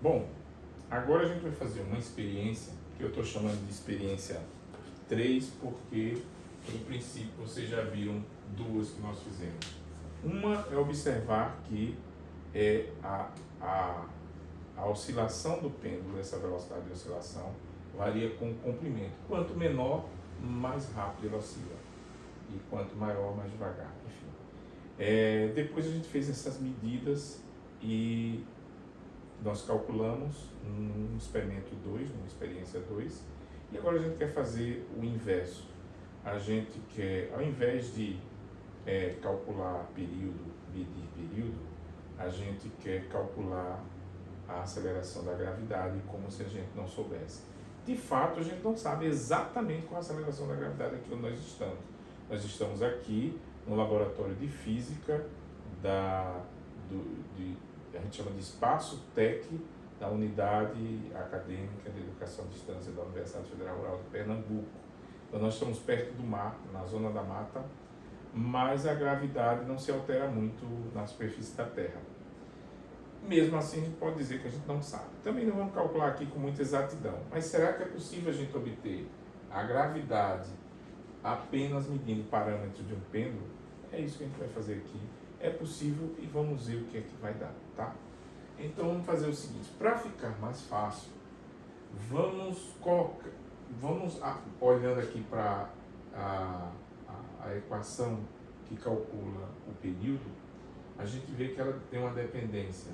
Bom, agora a gente vai fazer uma experiência que eu estou chamando de experiência 3 porque, no princípio, vocês já viram duas que nós fizemos. Uma é observar que a, a oscilação do pêndulo, essa velocidade de oscilação, varia com o comprimento. Quanto menor, mais rápido ele oscila. E quanto maior, mais devagar. Enfim. Depois a gente fez essas medidas e nós calculamos no experimento 2, numa experiência 2, e agora a gente quer fazer o inverso. A gente quer, ao invés de calcular período, medir período, a gente quer calcular a aceleração da gravidade como se a gente não soubesse. De fato, a gente não sabe exatamente qual a aceleração da gravidade aqui onde nós estamos. Nós estamos aqui no laboratório de física a gente chama de Espaço Tec, da Unidade Acadêmica de Educação à Distância da Universidade Federal Rural de Pernambuco. Então nós estamos perto do mar, na zona da mata, mas a gravidade não se altera muito na superfície da Terra. Mesmo assim, a gente pode dizer que a gente não sabe. Também não vamos calcular aqui com muita exatidão, mas será que é possível a gente obter a gravidade apenas medindo parâmetros de um pêndulo? É isso que a gente vai fazer aqui. É possível e vamos ver o que é que vai dar, tá? Então vamos fazer o seguinte, para ficar mais fácil, vamos olhando aqui para a equação que calcula o período, a gente vê que ela tem uma dependência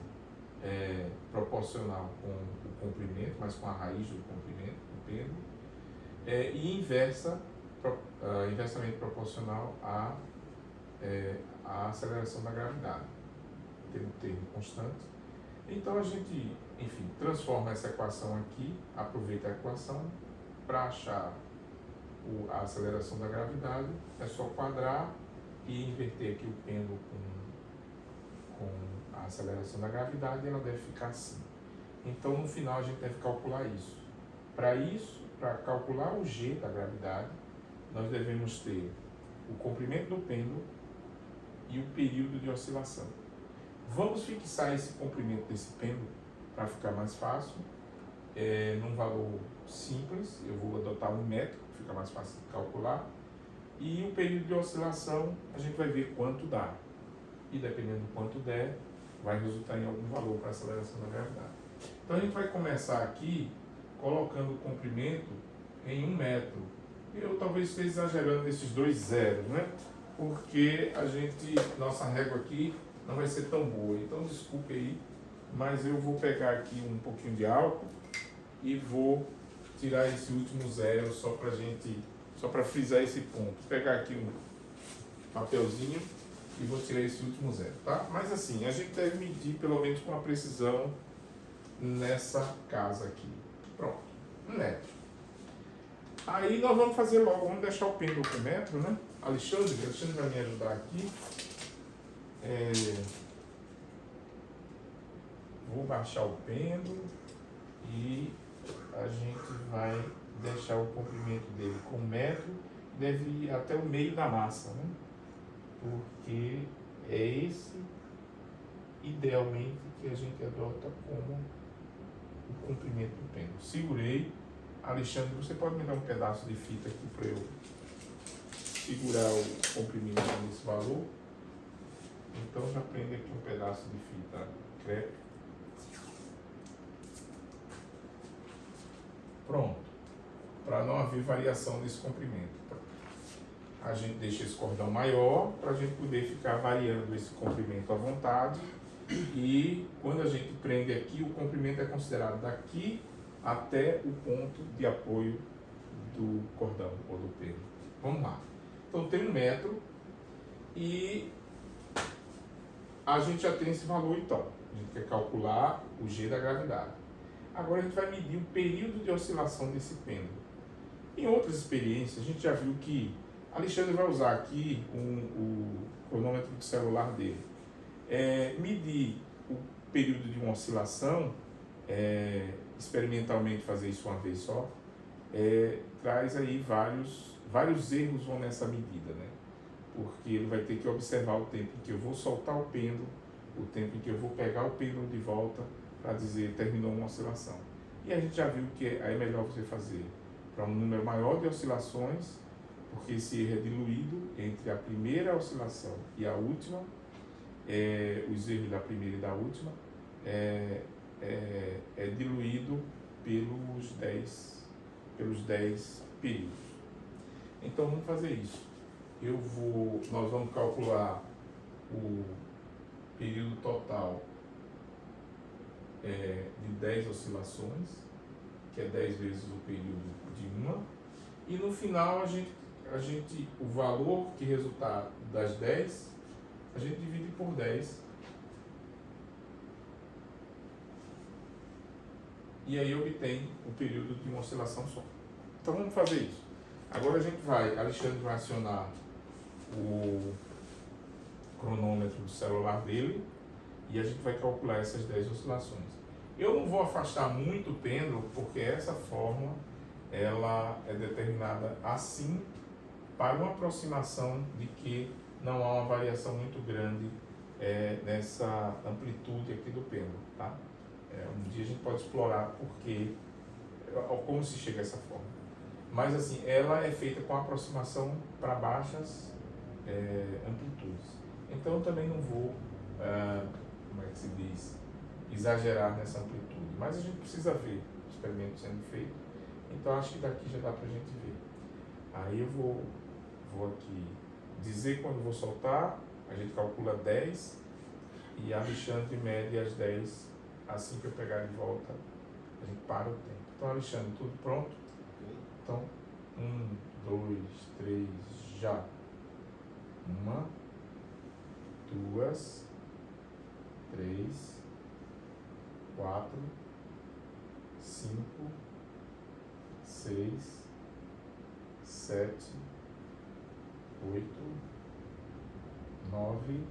proporcional com o comprimento, mas com a raiz do comprimento, do pêndulo, e inversamente proporcional à aceleração da gravidade, tem um termo constante. Então a gente, enfim, transforma essa equação aqui, aproveita a equação para achar a aceleração da gravidade, é só quadrar e inverter aqui o pêndulo com a aceleração da gravidade e ela deve ficar assim. Então no final a gente deve calcular isso. Para calcular o G da gravidade, nós devemos ter o comprimento do pêndulo e o período de oscilação. Vamos fixar esse comprimento desse pêndulo para ficar mais fácil, num valor simples. Eu vou adotar 1 metro, fica mais fácil de calcular. E o período de oscilação, a gente vai ver quanto dá. E dependendo do quanto der, vai resultar em algum valor para a aceleração da gravidade. Então a gente vai começar aqui colocando o comprimento em 1 metro. Eu talvez esteja exagerando esses 2 zeros, né? Porque nossa régua aqui não vai ser tão boa. Então desculpe aí, mas eu vou pegar aqui um pouquinho de álcool e vou tirar esse último zero só para frisar esse ponto. Vou pegar aqui um papelzinho e vou tirar esse último zero, tá? Mas assim, a gente deve medir pelo menos com a precisão nessa casa aqui. Pronto, 1 metro. Aí nós vamos fazer logo, vamos deixar o pêndulo com metro, né? Alexandre vai me ajudar aqui. Vou baixar o pêndulo e a gente vai deixar o comprimento dele com 1 metro, deve ir até o meio da massa, né? Porque é esse, idealmente, que a gente adota como o comprimento do pêndulo. Segurei. Alexandre, você pode me dar um pedaço de fita aqui para eu segurar o comprimento nesse valor? Então já prende aqui um pedaço de fita crepe. Pronto. Para não haver variação desse comprimento. A gente deixa esse cordão maior para a gente poder ficar variando esse comprimento à vontade. E quando a gente prende aqui, o comprimento é considerado daqui até o ponto de apoio do cordão ou do pêndulo. Vamos lá. Então tem 1 metro e a gente já tem esse valor então. A gente quer calcular o G da gravidade. Agora a gente vai medir o período de oscilação desse pêndulo. Em outras experiências, a gente já viu que Alexandre vai usar aqui o cronômetro do celular dele. Medir o período de uma oscilação, experimentalmente fazer isso uma vez só, traz aí vários erros vão nessa medida, né? Porque ele vai ter que observar o tempo em que eu vou soltar o pêndulo, o tempo em que eu vou pegar o pêndulo de volta, para dizer terminou uma oscilação. E a gente já viu que é melhor você fazer para um número maior de oscilações, porque esse erro é diluído entre a primeira oscilação e a última, os erros da primeira e da última, é diluído pelos 10 períodos. Então vamos fazer isso. Nós vamos calcular o período total de 10 oscilações, que é 10 vezes o período de uma, e no final o valor que resultar das 10, a gente divide por 10, e aí obtém o período de uma oscilação só. Então vamos fazer isso. Agora Alexandre vai acionar o cronômetro do celular dele e a gente vai calcular essas 10 oscilações. Eu não vou afastar muito o pêndulo, porque essa fórmula ela é determinada assim para uma aproximação de que não há uma variação muito grande nessa amplitude aqui do pêndulo, tá? Um dia a gente pode explorar como se chega a essa forma. Mas assim, ela é feita com aproximação para baixas amplitudes. Então eu também não vou, como é que se diz, exagerar nessa amplitude. Mas a gente precisa ver o experimento sendo feito. Então acho que daqui já dá para a gente ver. Aí eu vou aqui dizer quando vou soltar, a gente calcula 10 e Alexandre mede as 10. Assim que eu pegar de volta, a gente para o tempo. Então, Alexandre, tudo pronto? Então, 1, 2, 3, já. 1, 2, 3, 4, 5, 6, 7, 8, 9,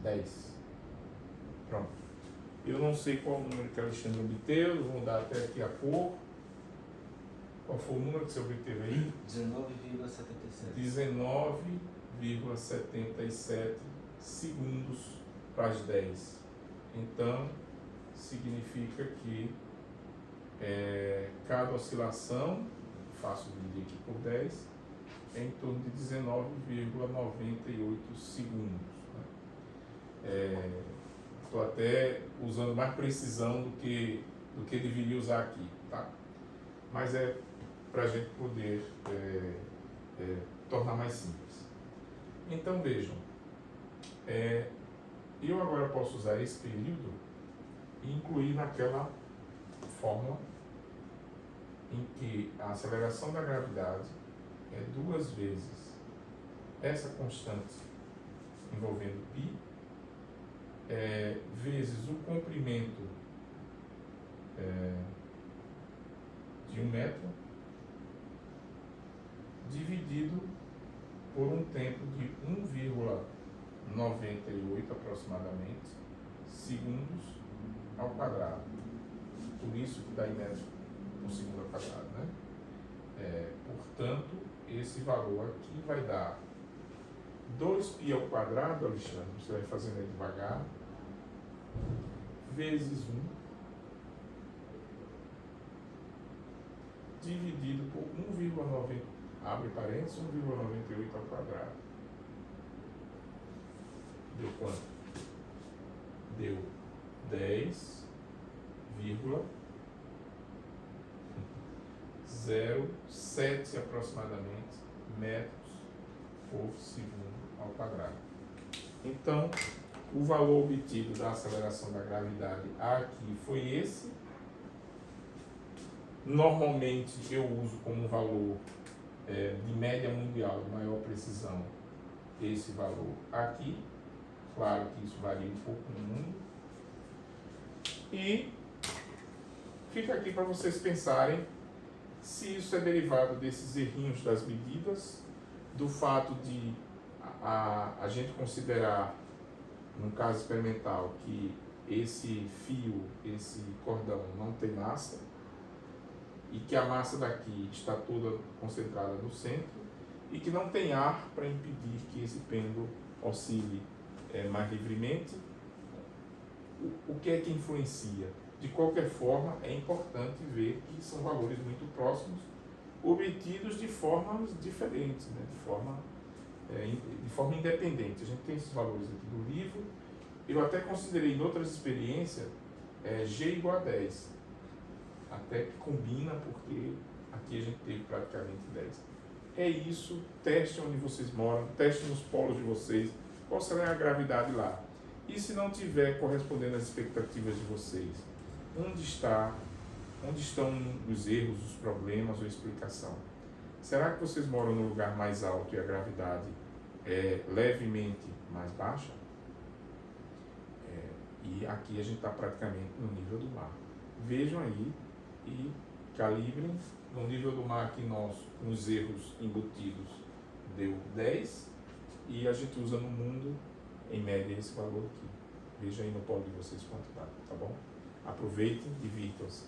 10. Pronto. Eu não sei qual o número que Alexandre obteve, vou dar até aqui a pouco. Qual foi o número que você obteve aí? 19,77. 19,77 segundos para as 10. Então, significa que cada oscilação, faço dividir aqui por 10, é em torno de 19,98 segundos. Estou até usando mais precisão do que deveria usar aqui, tá? Mas é para a gente poder tornar mais simples. Então vejam, eu agora posso usar esse período e incluir naquela fórmula em que a aceleração da gravidade é 2 vezes essa constante envolvendo π, vezes o comprimento de 1 metro, dividido por um tempo de 1,98 aproximadamente segundos ao quadrado. Por isso que dá em metros por segundo ao quadrado, né? Portanto, esse valor aqui vai dar 2π ao quadrado, Alexandre, você vai fazendo aí devagar, vezes 1, dividido por 1,9, abre parênteses, 1,98 ao quadrado. Deu quanto? Deu 10,07 aproximadamente metros por segundo ao quadrado. Então, o valor obtido da aceleração da gravidade aqui foi esse. Normalmente eu uso como valor de média mundial de maior precisão esse valor aqui. Claro que isso varia um pouco no mundo. E fica aqui para vocês pensarem se isso é derivado desses errinhos das medidas, do fato de a gente considerar, no caso experimental, que esse fio, esse cordão não tem massa e que a massa daqui está toda concentrada no centro e que não tem ar para impedir que esse pêndulo oscile mais livremente. o que é que influencia? De qualquer forma, é importante ver que são valores muito próximos, obtidos de formas diferentes, né? De forma independente. A gente tem esses valores aqui do livro. Eu até considerei em outras experiências G igual a 10. Até que combina, porque aqui a gente teve praticamente 10. É isso, teste onde vocês moram, teste nos polos de vocês, qual será a gravidade lá. E se não tiver correspondendo às expectativas de vocês, onde estão os erros, os problemas ou a explicação? Será que vocês moram num lugar mais alto e a gravidade é levemente mais baixa? E aqui a gente está praticamente no nível do mar. Vejam aí e calibrem. No nível do mar aqui nosso, com os erros embutidos, deu 10, e a gente usa no mundo, em média, esse valor aqui. Veja aí no polo de vocês quanto dá, tá bom? Aproveitem e divirtam-se.